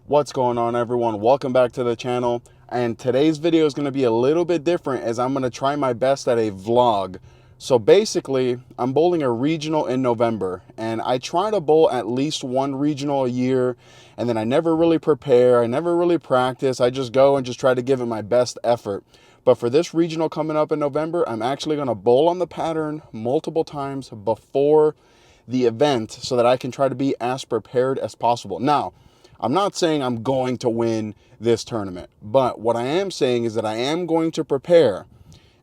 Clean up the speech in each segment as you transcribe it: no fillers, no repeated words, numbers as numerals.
What's going on, everyone? Welcome back to the channel. And today's video is going to be a little bit different as I'm going to try my best at a vlog. So basically, I'm bowling a regional in November, and I try to bowl at least one regional a year, and then I never really prepare, I never really practice, I just go and just try to give it my best effort. But for this regional coming up in November, I'm actually going to bowl on the pattern multiple times before the event so that I can try to be as prepared as possible. Now, I'm not saying I'm going to win this tournament, but what I am saying is that I am going to prepare.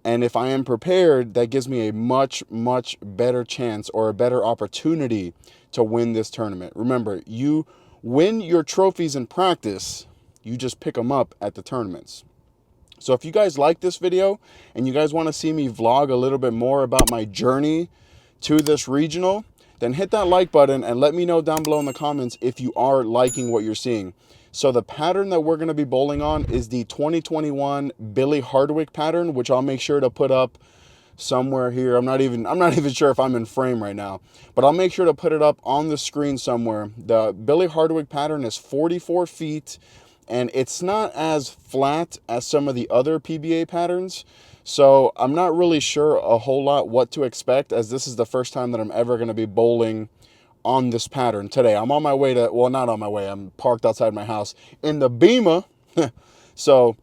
And if I am prepared, that gives me a much, much better chance or a better opportunity to win this tournament. Remember, you win your trophies in practice, you just pick them up at the tournaments. So if you guys like this video and you guys want to see me vlog a little bit more about my journey to this regional, then hit that like button and let me know down below in the comments if you are liking what you're seeing. So the pattern that we're going to be bowling on is the 2021 Billy Hardwick pattern, which I'll make sure to put up somewhere here. I'm not even sure if I'm in frame right now, but I'll make sure to put it up on the screen somewhere. The Billy Hardwick pattern is 44 feet, and it's not as flat as some of the other PBA patterns. So I'm not really sure a whole lot what to expect, as this is the first time that I'm ever going to be bowling on this pattern today. I'm on my way to, well, not on my way, I'm parked outside my house in the Beamer. So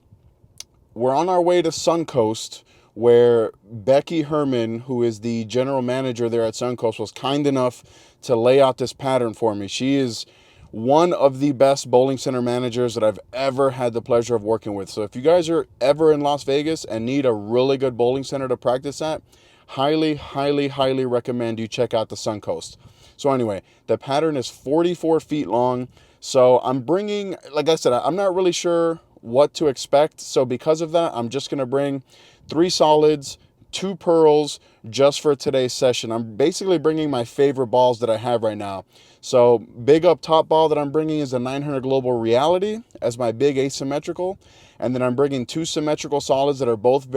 we're on our way to Suncoast, where Becky Herman, who is the general manager there at Suncoast, was kind enough to lay out this pattern for me. She is one of the best bowling center managers that I've ever had the pleasure of working with. So if you guys are ever in Las Vegas and need a really good bowling center to practice at, highly, highly, highly recommend you check out the Suncoast. So anyway, the pattern is 44 feet long. So I'm bringing, like I said, I'm not really sure what to expect. So because of that, I'm just going to bring 3 solids, 2 pearls just for today's session. I'm basically bringing my favorite balls that I have right now. So big up top ball that I'm bringing is the 900 Global Reality as my big asymmetrical. And then I'm bringing 2 symmetrical solids that are both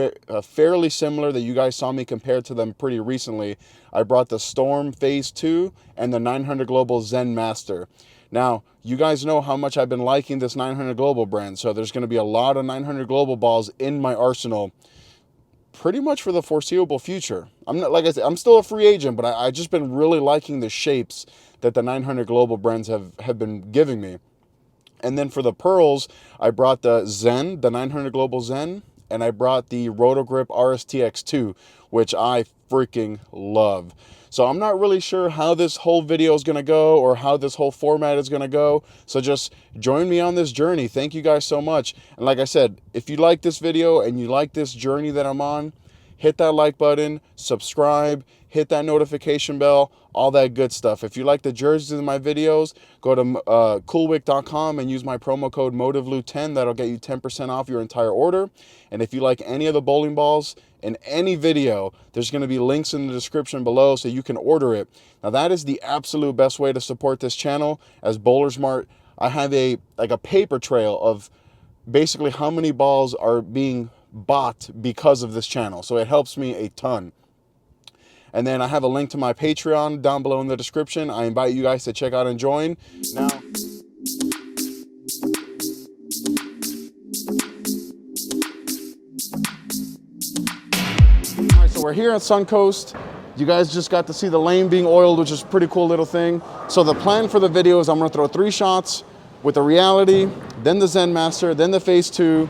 fairly similar, that you guys saw me compare to them pretty recently. I brought the Storm Phase 2 and the 900 Global Zen Master. Now, you guys know how much I've been liking this 900 Global brand, so there's going to be a lot of 900 Global balls in my arsenal pretty much for the foreseeable future. I'm not, like I said, I'm still a free agent, but I just been really liking the shapes that the 900 Global brands have been giving me. And then for the pearls, I brought the Zen, the 900 Global Zen, and I brought the Rotogrip RSTX2, which I freaking love. So I'm not really sure how this whole video is going to go or how this whole format is going to go. So just join me on this journey. Thank you guys so much. And like I said, if you like this video and you like this journey that I'm on, hit that like button, subscribe, hit that notification bell, all that good stuff. If you like the jerseys in my videos, go to coolwick.com and use my promo code MOTIVELU10. That'll get you 10% off your entire order. And if you like any of the bowling balls in any video, there's going to be links in the description below so you can order it. Now that is the absolute best way to support this channel. As Bowlers Mart, I have a paper trail of basically how many balls are being bought because of this channel. So it helps me a ton. And then I have a link to my Patreon down below in the description. I invite you guys to check out and join. Now, all right, so we're here at Suncoast. You guys just got to see the lane being oiled, which is a pretty cool little thing. So the plan for the video is I'm going to throw 3 shots with the Reality, then the Zen Master, then the Phase 2,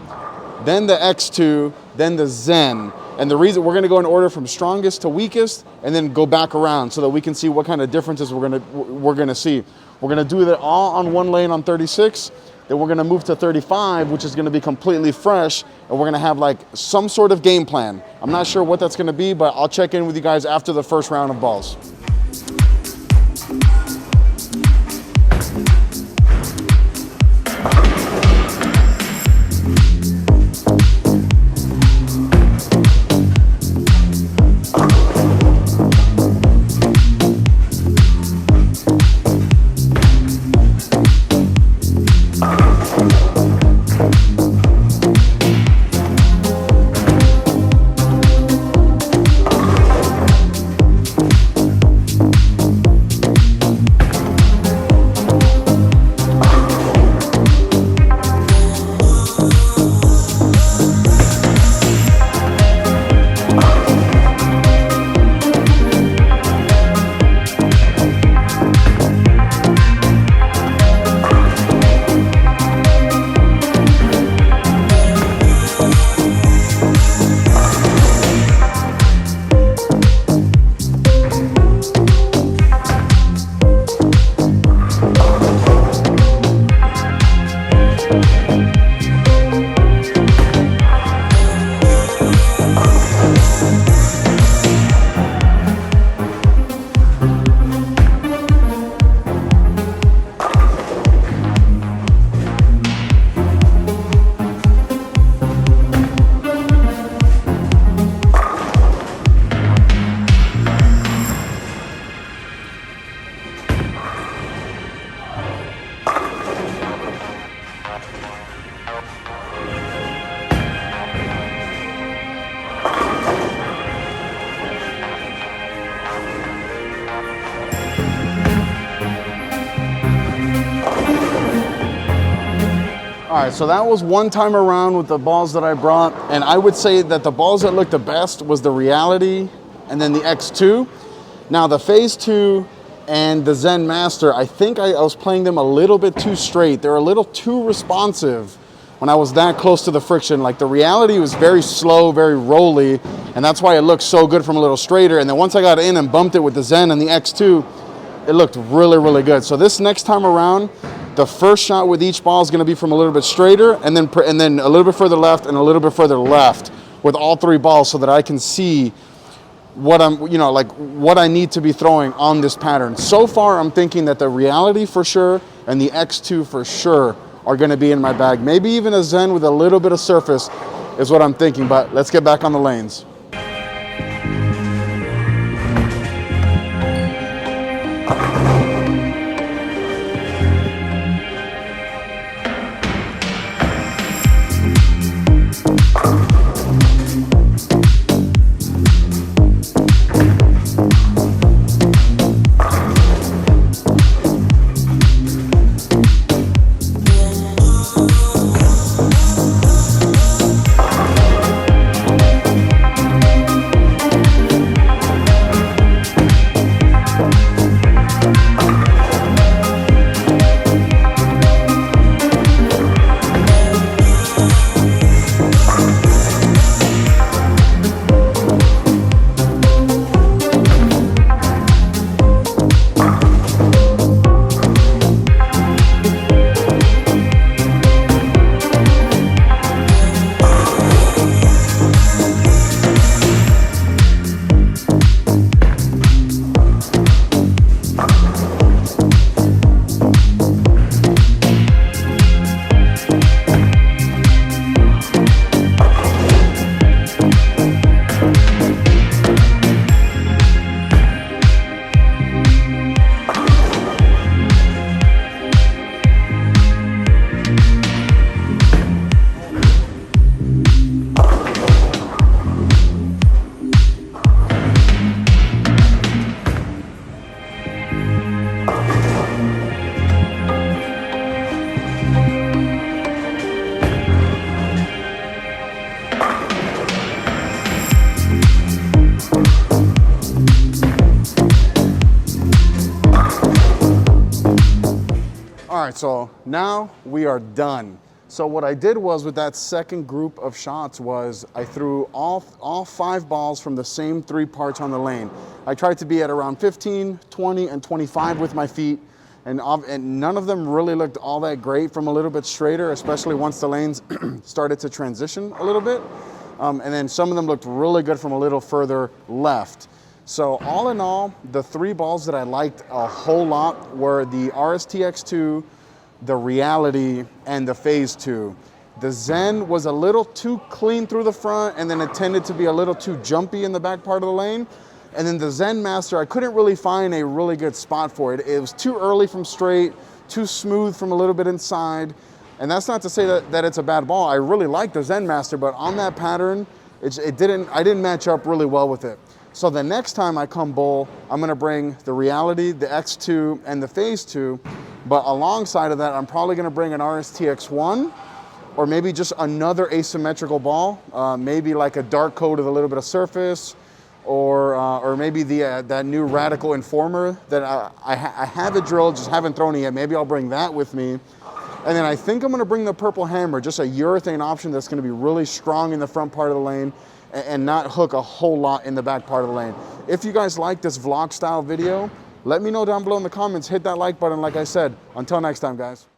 then the X2, then the Zen. And the reason we're going to go in order from strongest to weakest and then go back around so that we can see what kind of differences we're going to see. We're going to do that all on one lane on 36. Then we're going to move to 35, which is going to be completely fresh. And we're going to have like some sort of game plan. I'm not sure what that's going to be, but I'll check in with you guys after the first round of balls. All right, so that was one time around with the balls that I brought, and I would say that the balls that looked the best was the Reality and then the X2. Now the Phase 2 and the Zen Master, I think I was playing them a little bit too straight. They're a little too responsive when I was that close to the friction. Like the Reality was very slow, very rolly, and that's why it looked so good from a little straighter. And then once I got in and bumped it with the Zen and the X2, it looked really, really good. So this next time around, the first shot with each ball is going to be from a little bit straighter, and then a little bit further left and a little bit further left with all three balls, so that I can see what what I need to be throwing on this pattern. So far, I'm thinking that the Reality for sure and the X2 for sure are going to be in my bag. Maybe even a Zen with a little bit of surface is what I'm thinking. But let's get back on the lanes. All right, so now we are done. So what I did was, with that second group of shots, was I threw all 5 balls from the same 3 parts on the lane. I tried to be at around 15, 20, and 25 with my feet, and none of them really looked all that great from a little bit straighter, especially once the lanes started to transition a little bit. And then some of them looked really good from a little further left. So all in all, the 3 balls that I liked a whole lot were the RSTX2, the Reality, and the Phase 2. The Zen was a little too clean through the front, and then it tended to be a little too jumpy in the back part of the lane. And then the Zen Master, I couldn't really find a really good spot for it. It was too early from straight, too smooth from a little bit inside. And that's not to say that it's a bad ball. I really like the Zen Master, but on that pattern, I didn't match up really well with it. So the next time I come bowl, I'm gonna bring the Reality, the X2, and the Phase 2. But alongside of that, I'm probably gonna bring an RSTX1, or maybe just another asymmetrical ball, maybe like a dark coat with a little bit of surface, or maybe that new Radical Informer that I have it drilled, just haven't thrown it yet. Maybe I'll bring that with me. And then I think I'm gonna bring the Purple Hammer, just a urethane option that's gonna be really strong in the front part of the lane and not hook a whole lot in the back part of the lane. If you guys like this vlog style video, let me know down below in the comments. Hit that like button, like I said. Until next time, guys.